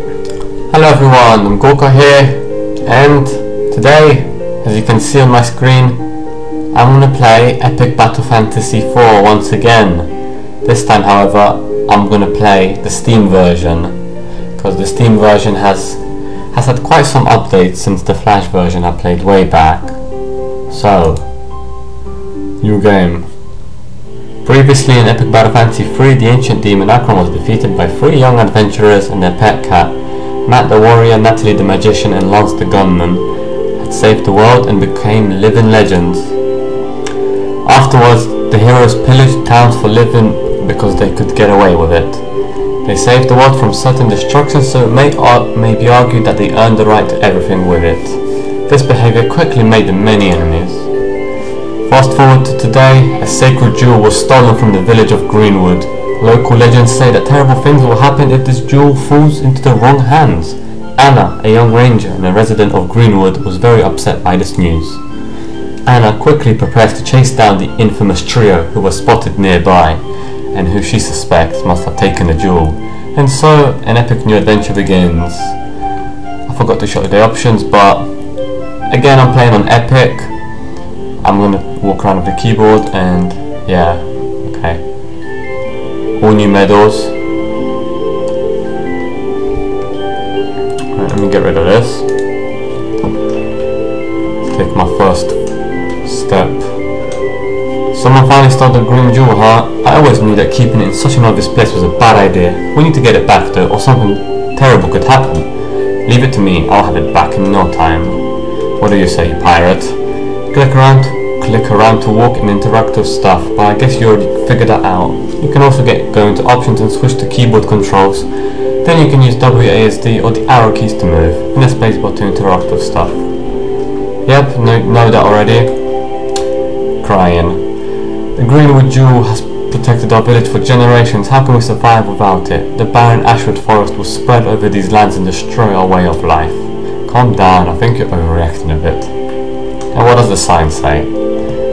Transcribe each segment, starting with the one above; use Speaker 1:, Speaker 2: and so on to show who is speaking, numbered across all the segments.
Speaker 1: Hello everyone, I'm Gorka here, and today, as you can see on my screen, I'm gonna play Epic Battle Fantasy 4 once again. This time, however, I'm gonna play the Steam version, because the Steam version has had quite some updates since the Flash version I played way back. So, new game. Previously in Epic Battle Fantasy 3, the ancient demon Akron was defeated by 3 young adventurers and their pet cat. Matt the warrior, Natalie the magician, and Lance the gunman had saved the world and became living legends. Afterwards, the heroes pillaged towns for living because they could get away with it. They saved the world from certain destruction, so it may be argued that they earned the right to everything with it. This behavior quickly made them many enemies. Fast forward to today, a sacred jewel was stolen from the village of Greenwood. Local legends say that terrible things will happen if this jewel falls into the wrong hands. Anna, a young ranger and a resident of Greenwood, was very upset by this news. Anna quickly prepares to chase down the infamous trio who were spotted nearby, and who she suspects must have taken the jewel. And so, an epic new adventure begins. I forgot to show the options, but again I'm playing on Epic. I'm gonna walk around with the keyboard and yeah, okay. All new medals. Right, let me get rid of this. Let's take my first step. Someone finally stole the green jewel, huh? I always knew that keeping it in such an obvious place was a bad idea. We need to get it back though, or something terrible could happen. Leave it to me, I'll have it back in no time. What do you say, you pirate? Click around to walk and interact with stuff, but I guess you already figured that out. You can also go into options and switch to keyboard controls. Then you can use WASD or the arrow keys to move, and the spacebar to interact with stuff. Yep, know that already. Crying. The Greenwood Jewel has protected our village for generations. How can we survive without it? The barren Ashwood Forest will spread over these lands and destroy our way of life. Calm down, I think you're overreacting a bit. And what does the sign say?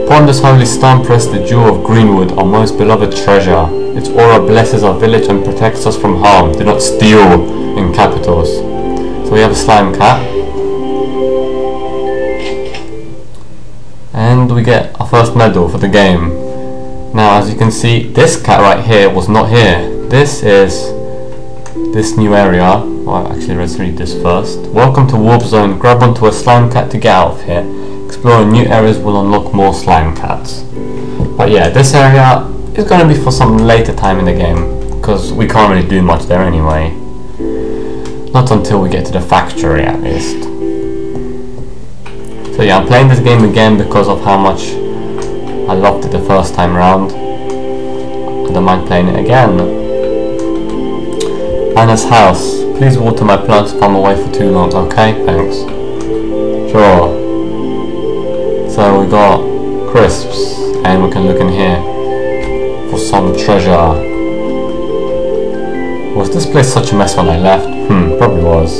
Speaker 1: Upon this holy stone rests the jewel of Greenwood, our most beloved treasure. Its aura blesses our village and protects us from harm. Do not steal, in capitals. So we have a slime cat. And we get our first medal for the game. Now as you can see, this cat right here was not here. This is this new area. Well, actually let's read this first. Welcome to Warp Zone. Grab onto a slime cat to get out of here. Exploring new areas will unlock more slime cats. But yeah, this area is going to be for some later time in the game, because we can't really do much there anyway. Not until we get to the factory at least. So yeah, I'm playing this game again because of how much I loved it the first time round. I don't mind playing it again. Anna's house. Please water my plants if I'm away for too long. Okay, thanks. Sure. So we got crisps, and we can look in here for some treasure. Was this place such a mess when I left? Probably was.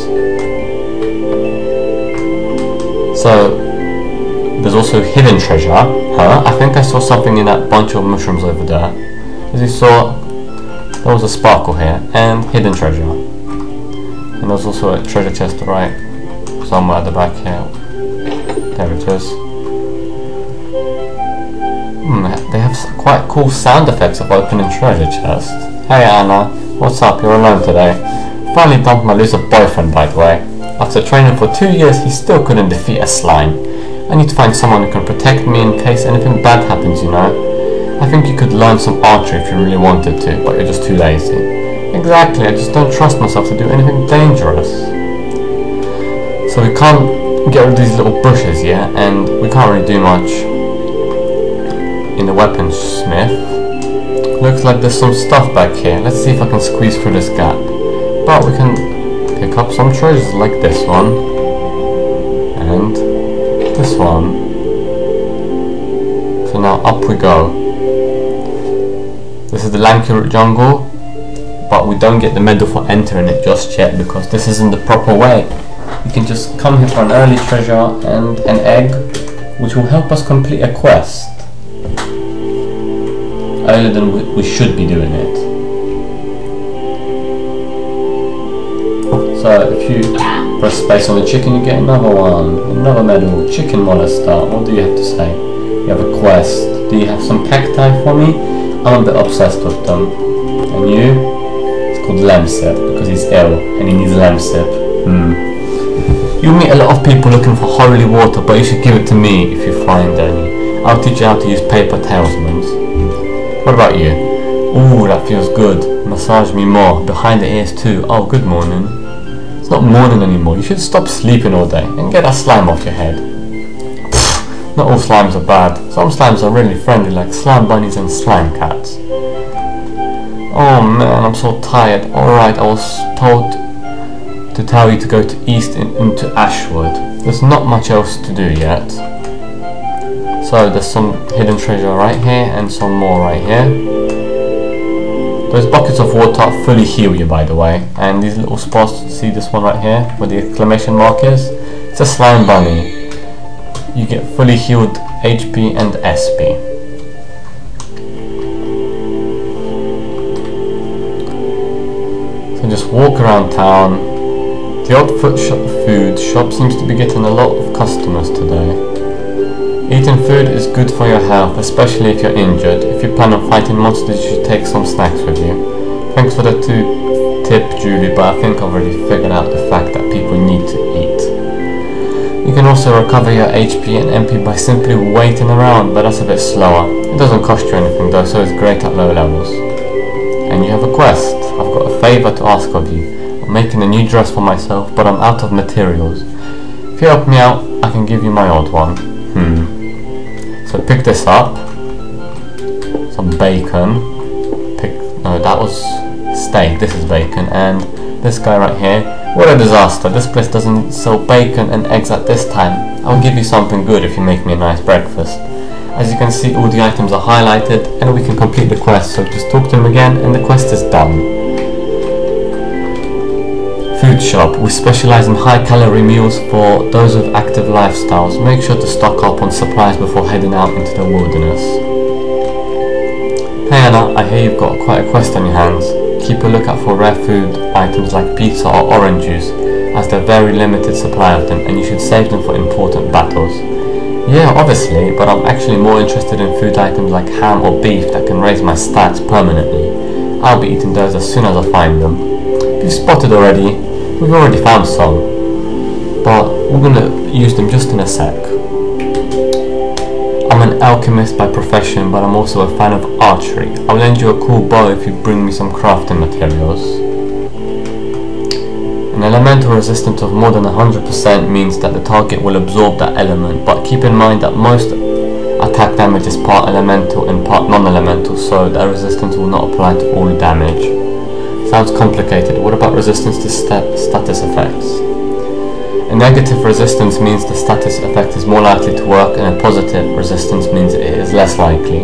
Speaker 1: So there's also hidden treasure. Huh? I think I saw something in that bunch of mushrooms over there. As you saw, there was a sparkle here, and hidden treasure. And there's also a treasure chest right somewhere at the back here. There it is. They have quite cool sound effects of opening treasure chests. Hey Anna, what's up? You're alone today. Finally dumped my loser boyfriend, by the way. After training for 2 years, he still couldn't defeat a slime. I need to find someone who can protect me in case anything bad happens, you know. I think you could learn some archery if you really wanted to, but you're just too lazy. Exactly, I just don't trust myself to do anything dangerous. So we can't get rid of these little bushes yet, and we can't really do much in the weaponsmith. Looks like there's some stuff back here. Let's see if I can squeeze through this gap. But we can pick up some treasures like this one. And this one. So now up we go. This is the Lanky Root Jungle, but we don't get the medal for entering it just yet because this isn't the proper way. You can just come here for an early treasure and an egg, which will help us complete a quest earlier than we should be doing it. So if you press space on the chicken, you get another one, another medal, chicken molester. What do you have to say? You have a quest. Do you have some cacti for me? I'm a bit obsessed with them. And you? It's called Lemsip because he's ill and he needs Lemsip. You meet a lot of people looking for holy water, but you should give it to me if you find any. I'll teach you how to use paper talismans. What about you? Ooh, that feels good. Massage me more. Behind the ears too. Oh, good morning. It's not morning anymore. You should stop sleeping all day and get that slime off your head. Pfft, not all slimes are bad. Some slimes are really friendly, like slime bunnies and slime cats. Oh man, I'm so tired. Alright, I was told to tell you to go to east into Ashwood. There's not much else to do yet. So there's some hidden treasure right here and some more right here. Those buckets of water fully heal you, by the way. And these little spots, see this one right here where the exclamation mark is? It's a slime bunny. You get fully healed HP and SP. So just walk around town. The odd food shop seems to be getting a lot of customers today. Eating food is good for your health, especially if you're injured. If you plan on fighting monsters, you should take some snacks with you. Thanks for the tip, Julie, but I think I've already figured out the fact that people need to eat. You can also recover your HP and MP by simply waiting around, but that's a bit slower. It doesn't cost you anything though, so it's great at low levels. And you have a quest. I've got a favour to ask of you. I'm making a new dress for myself, but I'm out of materials. If you help me out, I can give you my old one. So pick this up. Some bacon. No, that was steak. This is bacon. And this guy right here. What a disaster. This place doesn't sell bacon and eggs at this time. I'll give you something good if you make me a nice breakfast. As you can see, all the items are highlighted and we can complete the quest. So just talk to him again and the quest is done. Food shop. We specialize in high-calorie meals for those with active lifestyles. Make sure to stock up on supplies before heading out into the wilderness. Hey Anna, I hear you've got quite a quest on your hands. Keep a lookout for rare food items like pizza or orange juice, as they're very limited supply of them and you should save them for important battles. Yeah, obviously, but I'm actually more interested in food items like ham or beef that can raise my stats permanently. I'll be eating those as soon as I find them. If you've spotted already, we've already found some, but we're gonna use them just in a sec. I'm an alchemist by profession, but I'm also a fan of archery. I'll lend you a cool bow if you bring me some crafting materials. An elemental resistance of more than 100% means that the target will absorb that element, but keep in mind that most attack damage is part elemental and part non-elemental, so that resistance will not apply to all damage. Sounds complicated. What about resistance to status effects? A negative resistance means the status effect is more likely to work, and a positive resistance means it is less likely.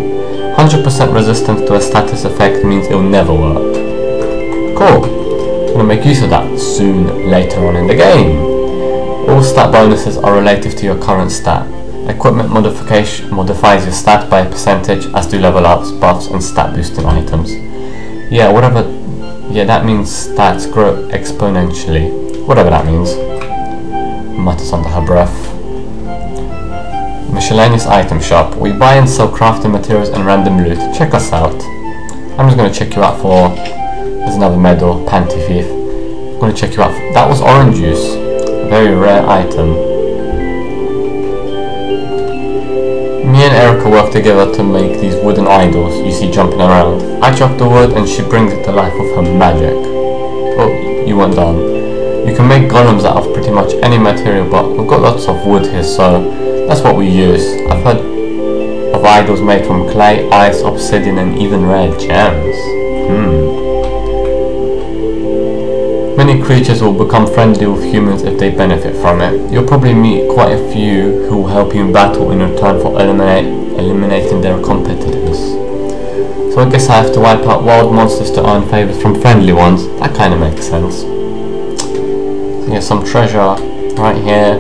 Speaker 1: 100% resistance to a status effect means it will never work. Cool. I'm going to make use of that soon later on in the game. All stat bonuses are relative to your current stat. Equipment modification modifies your stat by a percentage, as do level ups, buffs and stat boosting items. Yeah, whatever. Yeah, that means stats grow exponentially. Whatever that means. Mutters under her breath. Miscellaneous item shop. We buy and sell crafting materials and random loot. Check us out. I'm just going to check you out for... There's another medal, Panty Thief. I'm going to check you out for... That was orange juice. A very rare item. Me and Erica work together to make these wooden idols you see jumping around. I chop the wood and she brings it to life with her magic. Oh, you weren't done. You can make golems out of pretty much any material, but we've got lots of wood here, so that's what we use. I've heard of idols made from clay, ice, obsidian and even rare gems. Many creatures will become friendly with humans if they benefit from it. You'll probably meet quite a few who will help you in battle in return for eliminating their competitors. So I guess I have to wipe out wild monsters to earn favours from friendly ones. That kind of makes sense. So here's some treasure right here.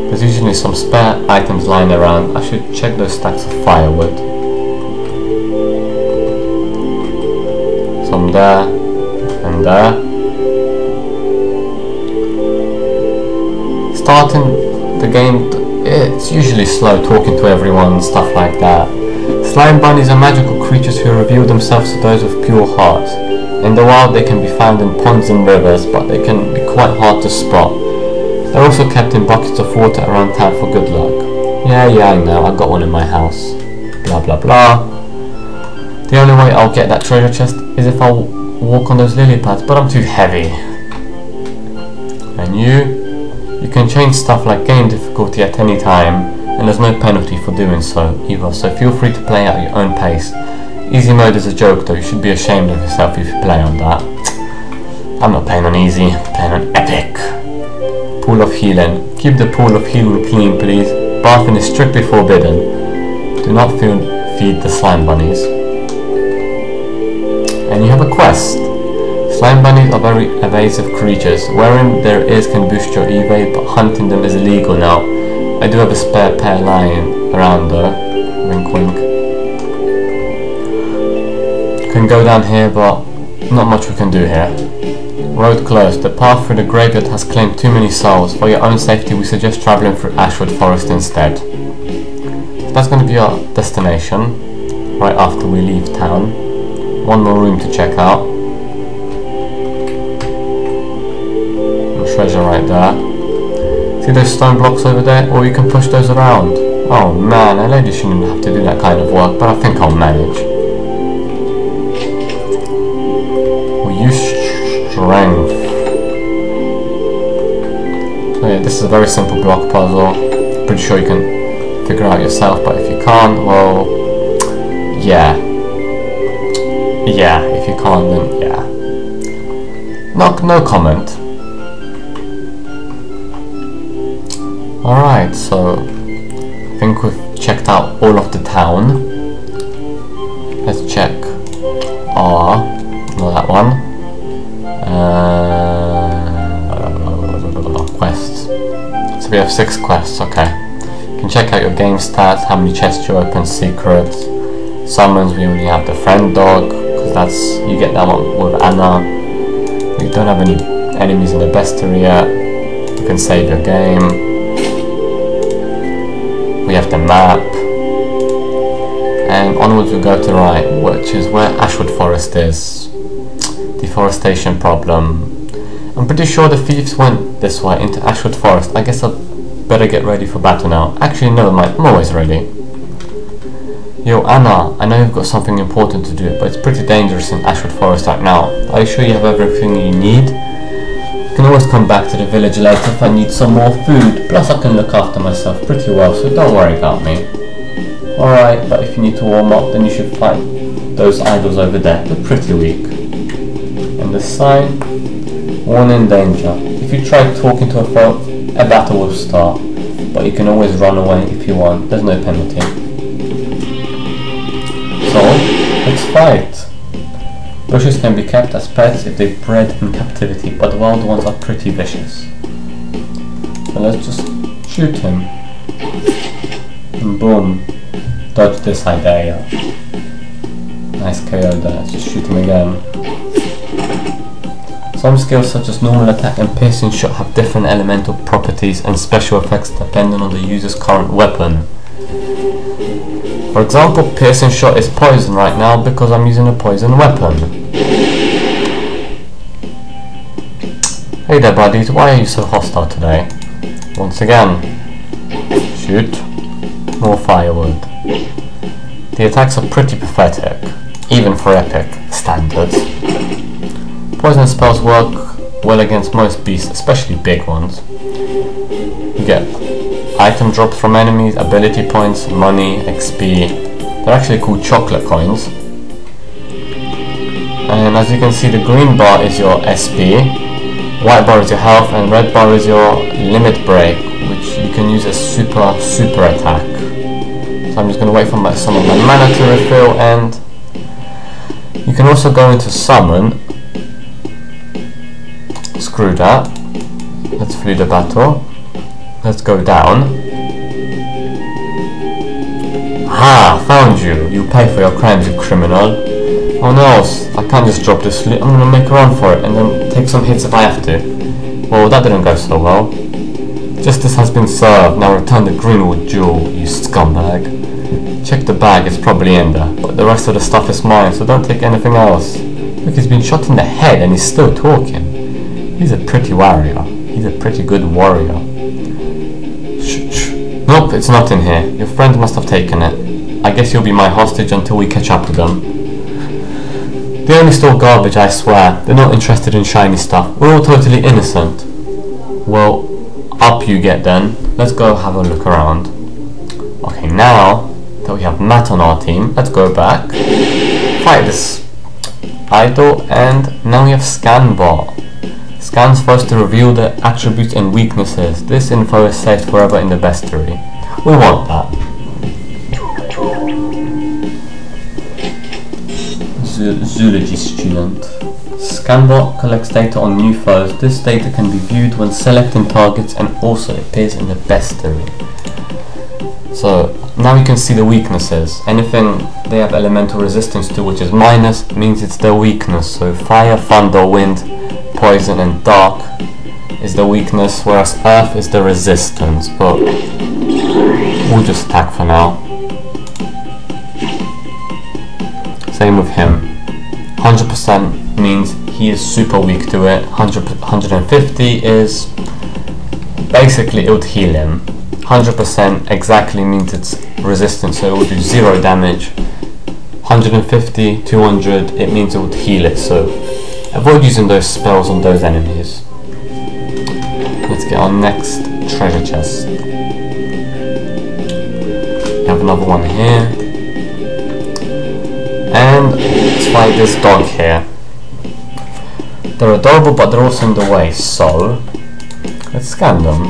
Speaker 1: There's usually some spare items lying around. I should check those stacks of firewood. Some there. And there. Starting the game, it's usually slow talking to everyone and stuff like that. Slime bunnies are magical creatures who reveal themselves to those with pure hearts. In the wild they can be found in ponds and rivers, but they can be quite hard to spot. They're also kept in buckets of water around town for good luck. Yeah, I know, I got one in my house. Blah blah blah. The only way I'll get that treasure chest is if I walk on those lily pads, but I'm too heavy. And you can change stuff like game difficulty at any time, and there's no penalty for doing so either, so feel free to play at your own pace. Easy mode is a joke though, you should be ashamed of yourself if you play on that. I'm not playing on easy, I'm playing on epic. Pool of healing. Keep the pool of healing clean please. Bathing is strictly forbidden. Do not feed the slime bunnies. And you have a quest. Slime bunnies are very evasive creatures. Wearing their ears can boost your evade, but hunting them is illegal now. I do have a spare pair lying around though. Wink wink. Can go down here, but not much we can do here. Road closed. The path through the graveyard has claimed too many souls. For your own safety we suggest travelling through Ashwood Forest instead. So that's going to be our destination, right after we leave town. One more room to check out. Treasure right there. See those stone blocks over there? Or you can push those around. Oh man, a lady shouldn't have to do that kind of work, but I think I'll manage. We use strength. So yeah, this is a very simple block puzzle. Pretty sure you can figure out yourself, but if you can't, well, yeah. Yeah, if you can't, then yeah. No comment. Alright, so I think we've checked out all of the town. Let's check R, not that one. Quests. So we have 6 quests, okay. You can check out your game stats, how many chests you open, secrets. Summons, we only have the friend dog, because that's, you get that one with Anna. We don't have any enemies in the bestiary yet. You can save your game. We have the map, and onwards we go to right, which is where Ashwood Forest is. Deforestation problem. I'm pretty sure the thieves went this way into Ashwood Forest. I guess I better get ready for battle now. Actually, never mind, I'm always ready. Yo, Anna, I know you've got something important to do, but it's pretty dangerous in Ashwood Forest right now. Are you sure you have everything you need? I can always come back to the village later if I need some more food. Plus I can look after myself pretty well, so don't worry about me. Alright, but if you need to warm up, then you should find those idols over there. They're pretty weak. And the sign, warning danger. If you try talking to a foe, a battle will start. But you can always run away if you want. There's no penalty. So, let's fight. Bushes can be kept as pets if they bred in captivity, but the wild ones are pretty vicious. So let's just shoot him. And boom. Dodge this idea. Nice KO there. Let's just shoot him again. Some skills such as normal attack and piercing shot have different elemental properties and special effects depending on the user's current weapon. For example, piercing shot is poison right now because I'm using a poison weapon. Hey there buddies, why are you so hostile today? Once again. Shoot. More firewood. The attacks are pretty pathetic, even for epic standards. Poison spells work well against most beasts, especially big ones. You get item drops from enemies, ability points, money, XP. They're actually called chocolate coins. And as you can see, the green bar is your SP, white bar is your health, and red bar is your limit break, which you can use as super attack. So I'm just going to wait for some of my mana to refill, and you can also go into summon. Screw that. Let's flee the battle. Let's go down. Ha! Found you! You pay for your crimes, you criminal. Oh no, I can't just drop this loot. I'm gonna make a run for it and then take some hits if I have to. Well, that didn't go so well. Justice has been served. Now return the Greenwood jewel, you scumbag. Check the bag, it's probably in there. But the rest of the stuff is mine, so don't take anything else. Look, he's been shot in the head and he's still talking. He's a pretty warrior. He's a pretty good warrior. Shh. Nope, it's not in here. Your friend must have taken it. I guess you'll be my hostage until we catch up with them. They only stole garbage, I swear. They're not interested in shiny stuff. We're all totally innocent. Well, up you get then. Let's go have a look around. Okay, now that we have Matt on our team, let's go back. Fight this idol, and now we have Scanbot. Scan's supposed to reveal the attributes and weaknesses. This info is saved forever in the bestiary. We want that. Zoology student. Scanbot collects data on new foes. This data can be viewed when selecting targets and also appears in the bestiary. So now you can see the weaknesses. Anything they have elemental resistance to, which is minus, means it's their weakness. So fire, thunder, wind, poison and dark is the weakness, whereas earth is the resistance. But we'll just attack for now. Same with him. 100% means he is super weak to it. 150 is basically it would heal him. 100% exactly means it's resistant, so it will do 0 damage. 150, 200, it means it would heal it, so avoid using those spells on those enemies. Let's get our next treasure chest. We have another one here. And let's fight this dog here. They're adorable, but they're also in the way, so let's scan them.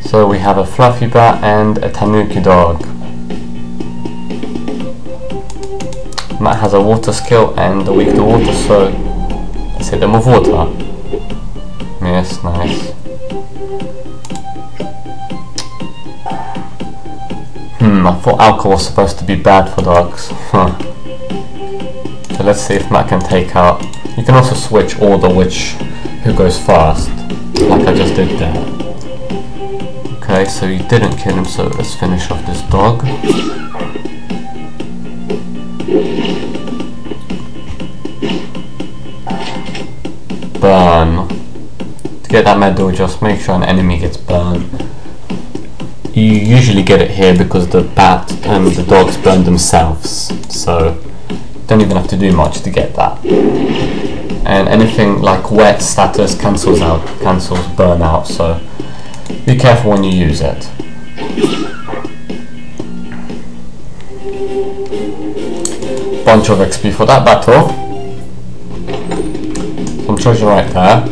Speaker 1: So we have a fluffy bat and a tanuki dog. Matt has a water skill and a weak to water, so let's hit them with water. Yes, nice. I thought alcohol was supposed to be bad for dogs. So let's see if Matt can take out. You can also switch order who goes first, like I just did there. Okay, so you didn't kill him, so let's finish off this dog. Burn. To get that medal, just make sure an enemy gets burned. You usually get it here because the bat and the dogs burn themselves, so you don't even have to do much to get that. And anything like wet status cancels burn out, so be careful when you use it. Bunch of XP for that battle. Some treasure right there.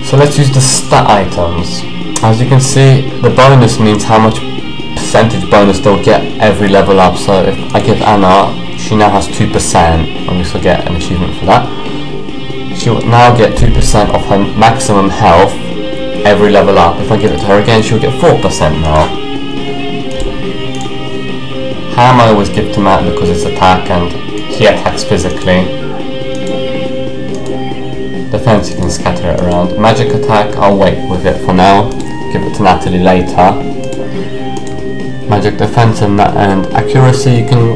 Speaker 1: So let's use the stat items. As you can see, the bonus means how much percentage bonus they'll get every level up. So if I give Anna, she now has 2%, and we still get an achievement for that. She will now get 2% of her maximum health every level up. If I give it to her again, she'll get 4% now. Ham I always give to Matt because it's attack and he attacks physically. Defense, you can scatter it around. Magic attack, I'll wait with it for now. Give it to Natalie later. Magic defense and accuracy, you can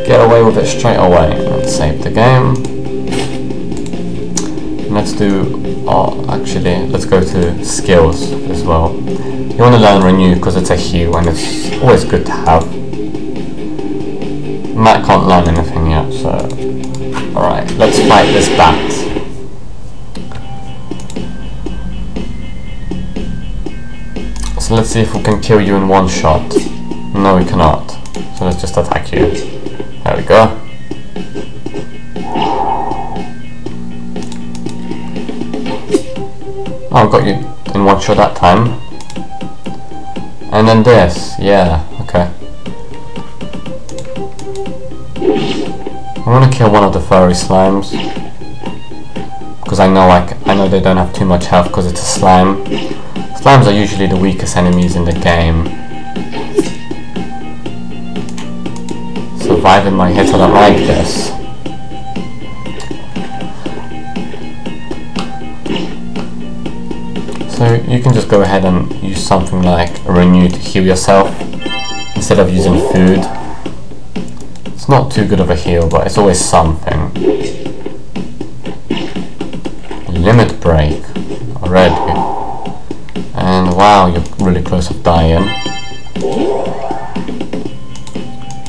Speaker 1: get away with it straight away. Let's save the game. Let's do, let's go to skills as well. You want to learn Renew because it's a heal and it's always good to have. Matt can't learn anything yet, so alright, let's fight this bat. So let's see if we can kill you in one shot. No, we cannot. So let's just attack you. There we go. Oh, got you in one shot that time. And then this, yeah, okay. I want to kill one of the furry slimes because I know they don't have too much health because it's a slime. Slimes are usually the weakest enemies in the game. Surviving my hit, I don't like this. So you can just go ahead and use something like a renew to heal yourself instead of using food. It's not too good of a heal, but it's always something. Limit break already. And wow, you're really close to dying.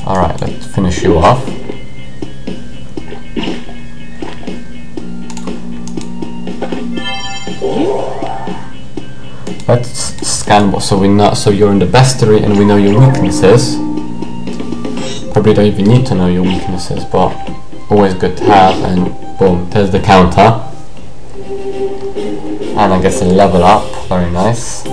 Speaker 1: Alright, let's finish you off. Let's scan what, so we know, so you're in the bestiary and we know your weaknesses. Probably don't even need to know your weaknesses, but always good to have. And boom, there's the counter. And I guess a level up, very nice.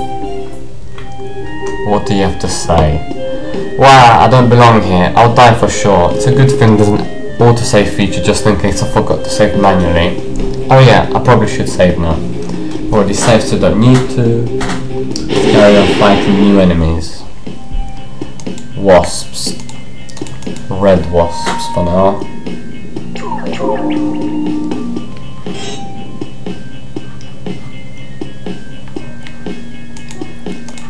Speaker 1: What do you have to say? Wow, I don't belong here, I'll die for sure. It's a good thing there's an autosave feature just in case I forgot to save manually. Oh yeah, I probably should save now. Already saved, so don't need to. Carry on fighting new enemies. Wasps. Red wasps for now.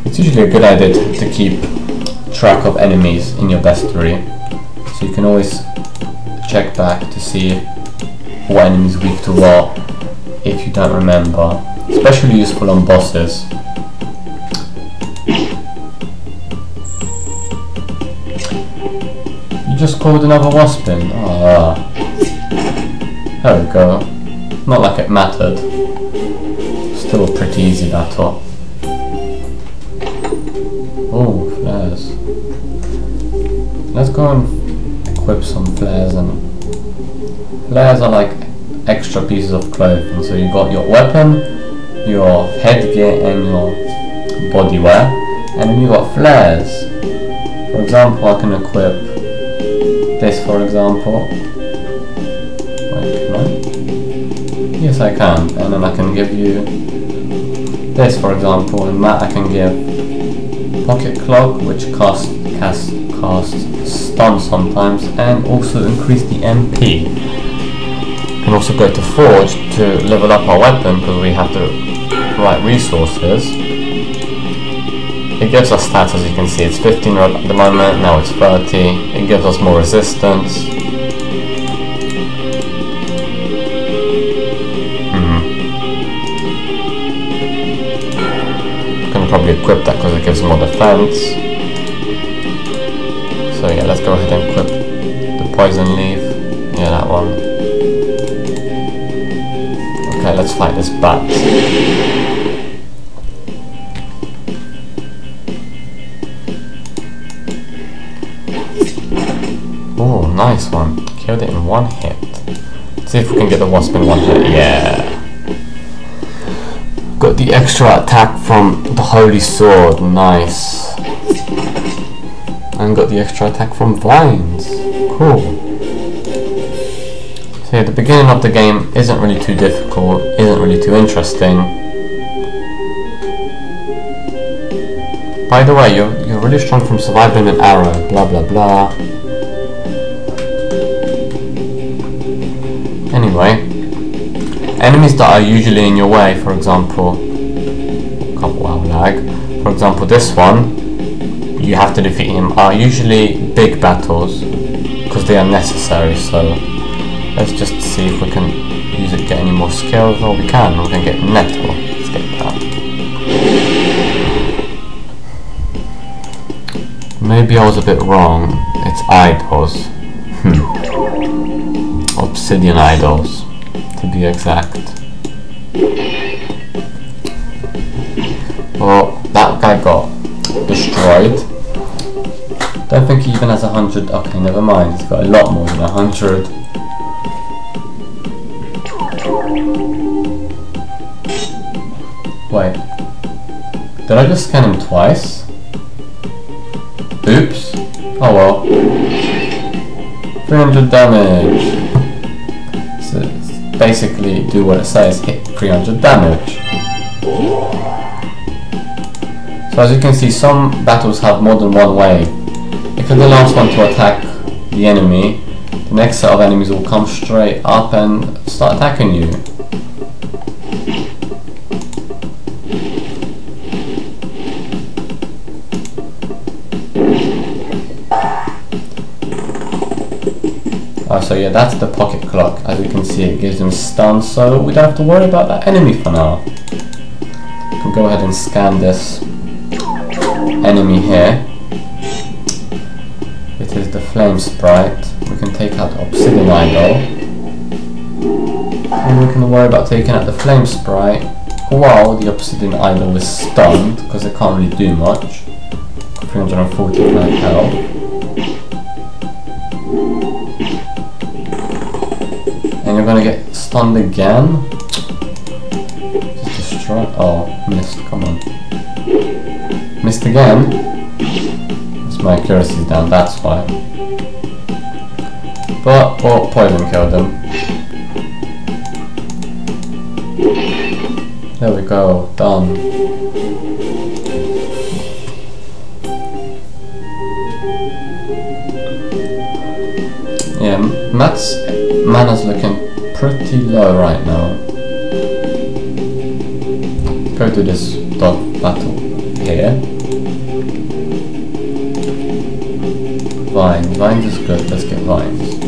Speaker 1: It's usually a good idea to keep track of enemies in your bestiary, so you can always check back to see what enemy is weak to what if you don't remember. Especially useful on bosses. You just called another wasp in. Ah, there we go. Not like it mattered. Still a pretty easy battle. Oh, flares. Let's go and equip some flares, and flares are like extra pieces of clothing. So you got your weapon, your headgear and your bodywear, and then you got flares. For example, I can equip this, for example. Wait, can I? Yes, I can. And then I can give you this, for example, and that I can give Pocket Cloak, which casts stun sometimes, and also increase the MP. We can also go to Forge to level up our weapon because we have the right resources. It gives us stats, as you can see. It's 15 at the moment, now it's 30. It gives us more resistance. Can probably equip that because it gives more defense. So yeah, let's go ahead and equip the poison leaf. Yeah, that one. Okay, let's fight this bat. Oh, nice one. Killed it in one hit. Let's see if we can get the wasp in one hit. Yeah. Got the extra attack from the Holy Sword. Nice. And got the extra attack from vines. Cool. So yeah, the beginning of the game isn't really too difficult, isn't really too interesting. By the way, you're really strong from surviving an arrow, blah blah blah. Anyway, enemies that are usually in your way, for example, wow, lag. For example, this one, you have to defeat him, are usually big battles because they are necessary. So let's just see if we can use it, get any more skills. Well, we can get nettle. Let's get that. Maybe I was a bit wrong. It's idols. Obsidian idols, to be exact. Well, that guy got destroyed. Don't think he even has 100. Okay, never mind. He's got a lot more than 100. Wait, did I just scan him twice? Oops. Oh well. 300 damage. So it's basically do what it says, hit 300 damage. So as you can see, some battles have more than one wave. If you're the last one to attack the enemy, the next set of enemies will come straight up and start attacking you. Oh, so yeah, that's the pocket clock. As you can see, it gives them stun, so we don't have to worry about that enemy for now. We can go ahead and scan this enemy here. It is the flame sprite. We can take out the obsidian idol. And we can worry about taking out the flame sprite while the obsidian idol is stunned, because it can't really do much. 345 health. And you're gonna get stunned again. Just destroy. Oh, missed. Come on. Missed again. Because my accuracy's down. That's why. But poison killed him. There we go. Done. Yeah, Matt's mana's looking pretty low right now. Go to this dog battle here. Vines. Vines is good. Let's get vines.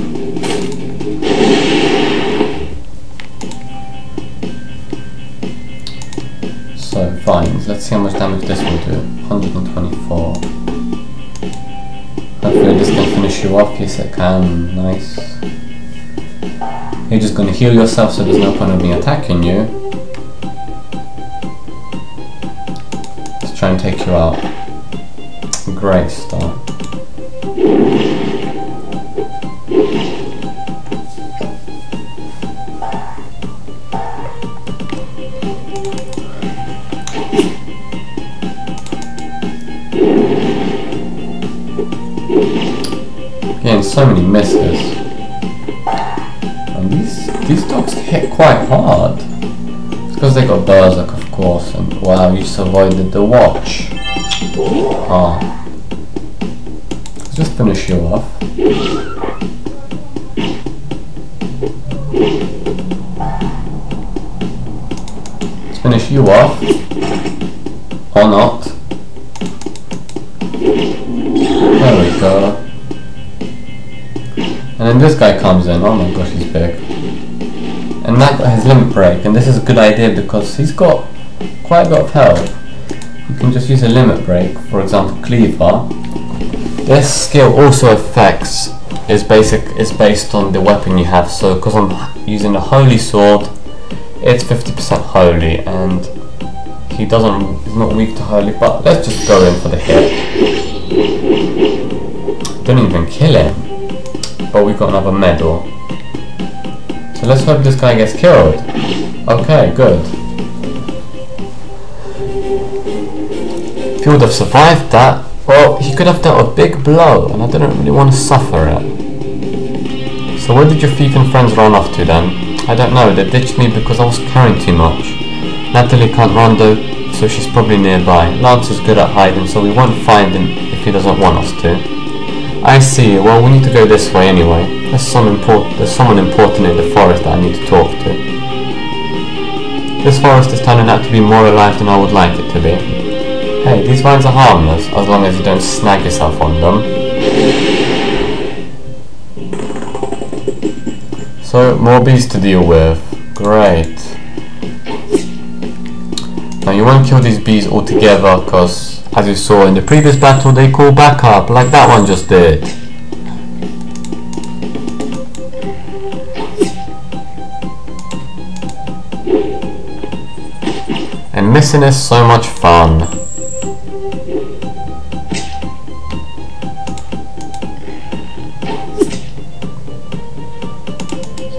Speaker 1: So vines. Let's see how much damage this will do. 124. Hopefully this can finish you off. Yes, it can. Nice. You're just going to heal yourself, so there's no point of me attacking you. Let's try and take you out. Great start. Getting so many misses. And these dogs hit quite hard. It's because they got Berserk, of course, and wow, you just avoided the watch. Ah. Let's just finish you off. Let's finish you off. Or not. There we go. And then this guy comes in. Oh my gosh, he's big. And that got his limit break, and this is a good idea because he's got quite a bit of health. You can just use a limit break, for example, Cleaver. This skill also affects is based on the weapon you have. So because I'm using a holy sword, it's 50% holy, and he's not weak to holy. But let's just go in for the hit. Don't even kill him. But we've got another medal. So let's hope this guy gets killed. Okay, good. If he would have survived that, well, he could have dealt a big blow, and I didn't really want to suffer it. So where did your thief and friends run off to then? I don't know, they ditched me because I was carrying too much. Natalie can't run though, so she's probably nearby. Lance is good at hiding, so we won't find him if he doesn't want us to. I see. Well, we need to go this way anyway. There's someone important in the forest that I need to talk to. This forest is turning out to be more alive than I would like it to be. Hey, these vines are harmless, as long as you don't snag yourself on them. So, more bees to deal with. Great. Now you won't kill these bees altogether, because as you saw in the previous battle, they call back up, like that one just did. And missing is so much fun.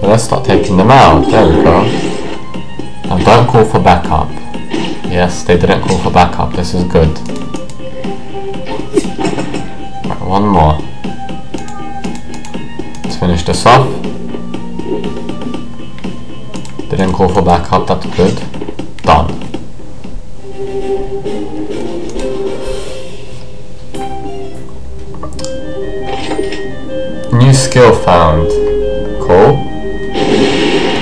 Speaker 1: So let's start taking them out. There we go. Now don't call for backup. Yes, they didn't call for backup. This is good. Right, one more. Let's finish this off. Didn't call for backup. That's good. Done. New skill found. Cool.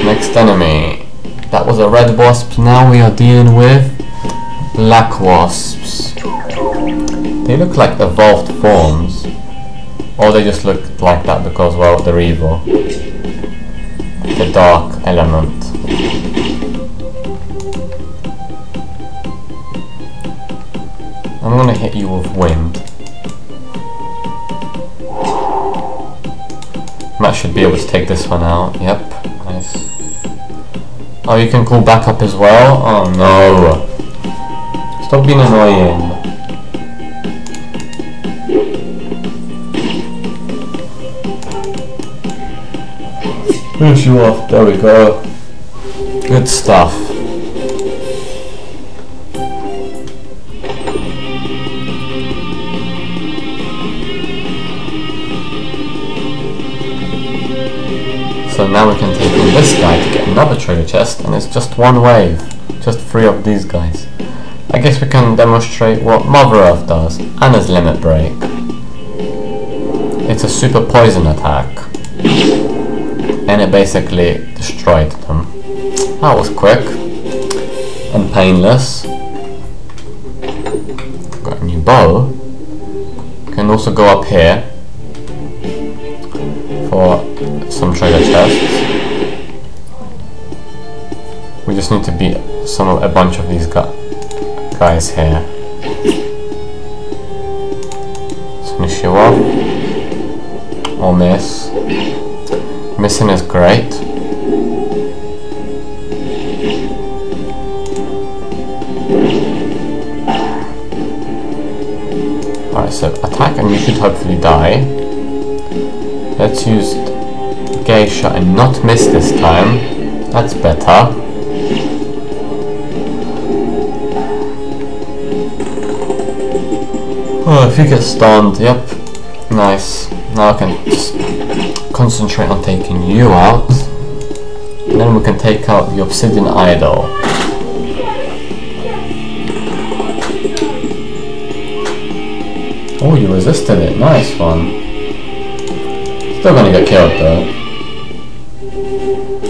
Speaker 1: Next enemy. That was a red wasp. Now we are dealing with black wasps. They look like evolved forms Or they just look like that because, well, they're evil. The dark element. I'm gonna hit you with wind. That should be able to take this one out. Yep, nice. Oh, you can call back up as well? Oh no. Stop being annoying. Finish you off. There we go. Good stuff. So now we can take on this guy to get another treasure chest, and it's just one wave. Just 3 of these guys. I guess we can demonstrate what Mother Earth does, Anna's limit break. It's a super poison attack. And it basically destroyed them. That was quick. And painless. Got a new bow. Can also go up here for some treasure chests. We just need to beat a bunch of these guys here. Let's finish you off. Or miss. Missing is great. Alright, so attack and you should hopefully die. Let's use Geisha and not miss this time. That's better. Oh, if you get stunned, yep. Nice. Now I can just concentrate on taking you out. And then we can take out the Obsidian Idol. Oh, you resisted it. Nice one. Still gonna get killed though.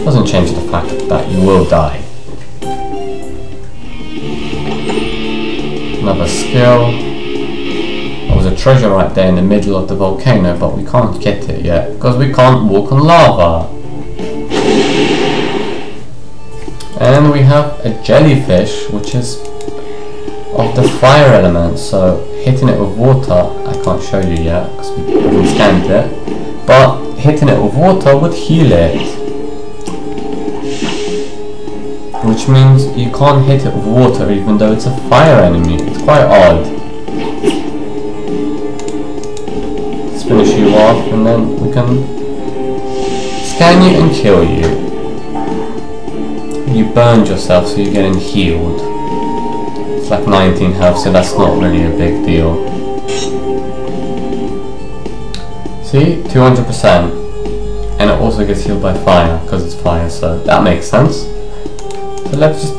Speaker 1: Doesn't change the fact that you will die. Another skill. There was a treasure right there in the middle of the volcano, but we can't get it yet because we can't walk on lava. And we have a jellyfish which is of the fire element, so hitting it with water, I can't show you yet because we haven't scanned it, but hitting it with water would heal it. Which means you can't hit it with water even though it's a fire enemy. It's quite odd. Let's finish you off and then we can scan you and kill you. You burned yourself so you're getting healed. It's like 19 health, so that's not really a big deal. See? 200%. And it also gets healed by fire because it's fire, so that makes sense. So let's just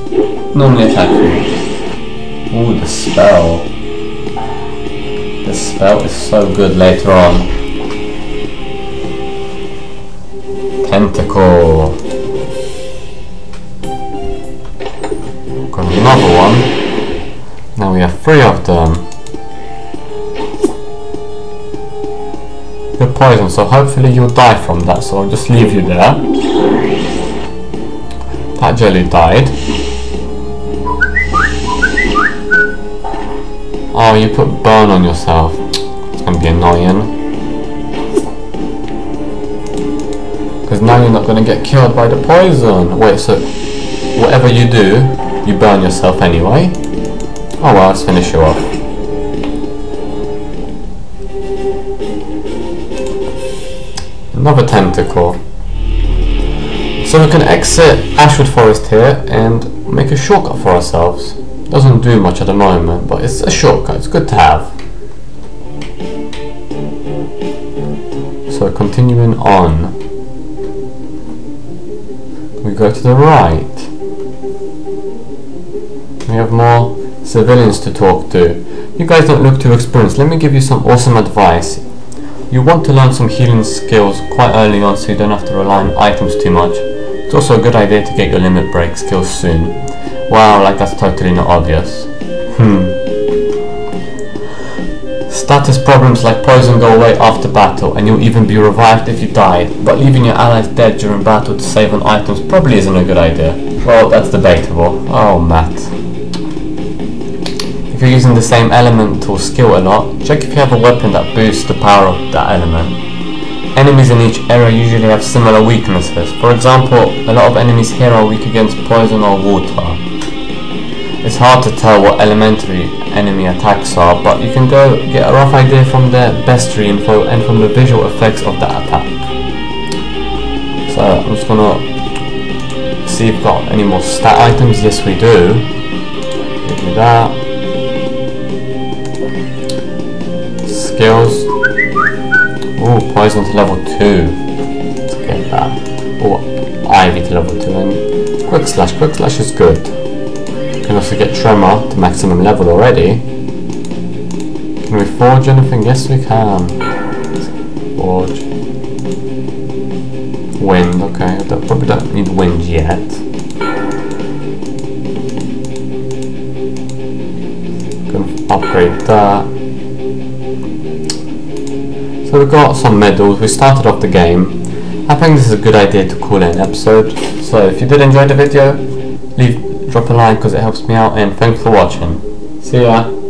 Speaker 1: normally attack you. Ooh, the spell. The spell is so good later on. Tentacle. Got another one. Now we have 3 of them. You're poisoned, so hopefully you'll die from that, so I'll just leave you there. That jelly died. Oh, you put burn on yourself. It's gonna be annoying. Because now you're not gonna get killed by the poison. Wait, so whatever you do, you burn yourself anyway? Oh well, let's finish you off. Another tentacle. So we can exit Ashwood Forest here and make a shortcut for ourselves. Doesn't do much at the moment, but it's a shortcut, it's good to have. So continuing on, we go to the right. We have more civilians to talk to. You guys don't look too experienced. Let me give you some awesome advice. You want to learn some healing skills quite early on so you don't have to rely on items too much. It's also a good idea to get your limit break skills soon. Wow, like that's totally not obvious. Status problems like poison go away after battle, and you'll even be revived if you die, but leaving your allies dead during battle to save on items probably isn't a good idea. Well, that's debatable. Oh, Matt. If you're using the same elemental skill a lot, check if you have a weapon that boosts the power of that element. Enemies in each area usually have similar weaknesses. For example, a lot of enemies here are weak against poison or water. It's hard to tell what elementary enemy attacks are, but you can go get a rough idea from their bestiary info and from the visual effects of that attack. So I'm just gonna see if we've got any more stat items. Yes, we do. Give me that. Skills. Oh, poison to level 2. Let's get that. Oh, ivy to level 2. And quick slash. Quick slash is good. You can also get tremor to maximum level already. Can we forge anything? Yes, we can. Forge. Wind. Okay, I probably don't need wind yet. Gonna upgrade that. So we've got some medals. We started off the game. I think this is a good idea to call it an episode. So if you did enjoy the video, drop a like because it helps me out, and thanks for watching. See ya.